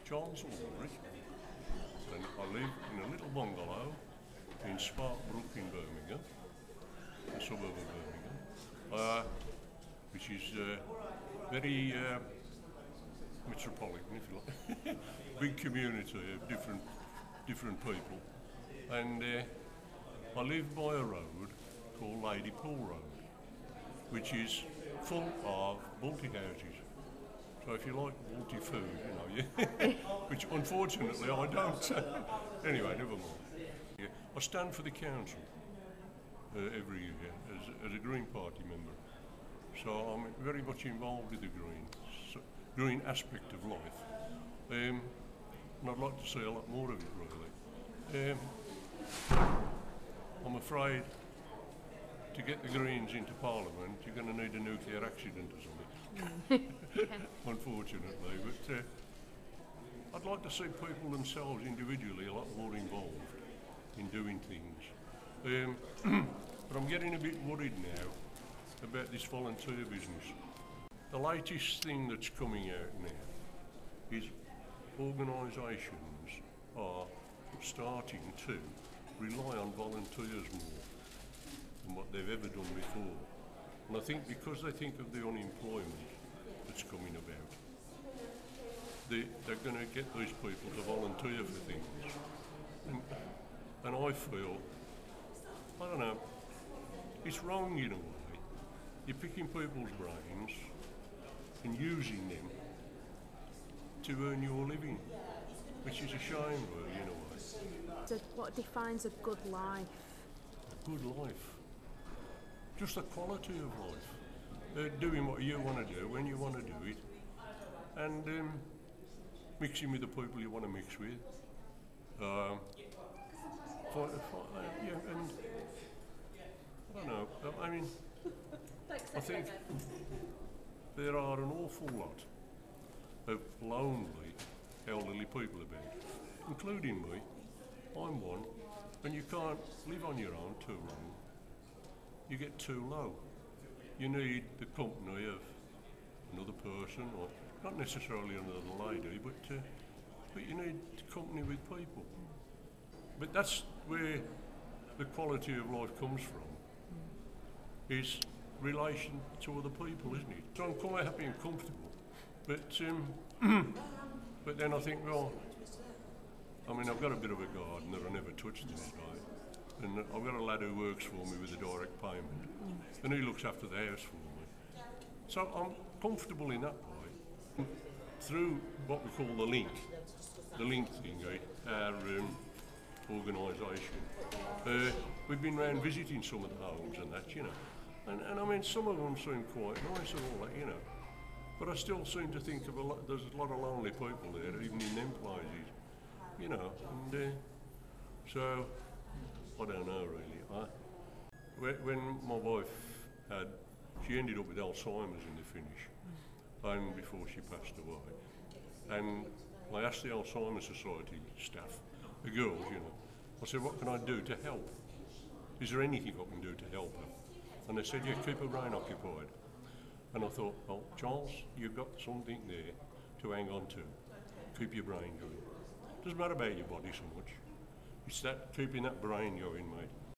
Charles Alldrick, and I live in a little bungalow in Sparkbrook in Birmingham, a suburb of Birmingham, which is very metropolitan, if you like. Big community of different people, and I live by a road called Lady Pool Road, which is full of multi-houses. So if you like multi-food, you know, which unfortunately I don't. Anyway, never mind. Yeah, I stand for the council every year as a Green Party member. So I'm very much involved with the green aspect of life. And I'd like to see a lot more of it, really. I'm afraid to get the Greens into Parliament, you're going to need a nuclear accident or something, unfortunately. But I'd like to see people themselves individually a lot more involved in doing things. But I'm getting a bit worried now about this volunteer business. The latest thing that's coming out now is organisations are starting to rely on volunteers more than what they've ever done before. And I think because they think of the unemployment that's coming about, they're going to get these people to volunteer for things. And I feel, I don't know, it's wrong in a way. You're picking people's brains and using them to earn your living, which is a shame, really, in a way. So what defines a good life? A good life? Just the quality of life. Doing what you want to do, when you want to do it, and mixing with the people you want to mix with. Yeah, and I don't know, I mean, I think there are an awful lot of lonely, elderly people about, including me. I'm one, and you can't live on your own too long. You get too low. You need the company of another person, or not necessarily another lady, but you need company with people. But that's where the quality of life comes from, is relation to other people, isn't it? So I'm quite happy and comfortable, but but then I think, well, I mean, I've got a bit of a garden that I never touched this day, and I've got a lad who works for me with a direct payment, and he looks after the house for me. So I'm comfortable in that way. Through what we call the link thing, our organisation, we've been round visiting some of the homes and that, you know, and I mean, some of them seem quite nice and all that, you know, but I still seem to think of there's a lot of lonely people there, even in them places, you know, and so I don't know really. When my wife she ended up with Alzheimer's in the finish, before she passed away, and I asked the Alzheimer's Society staff, the girls, you know, I said, what can I do to help? Is there anything I can do to help her? And they said, yeah, keep her brain occupied. And I thought, well, Charles, you've got something there to hang on to. Keep your brain going. Doesn't matter about your body so much. It's that keeping that brain going, mate.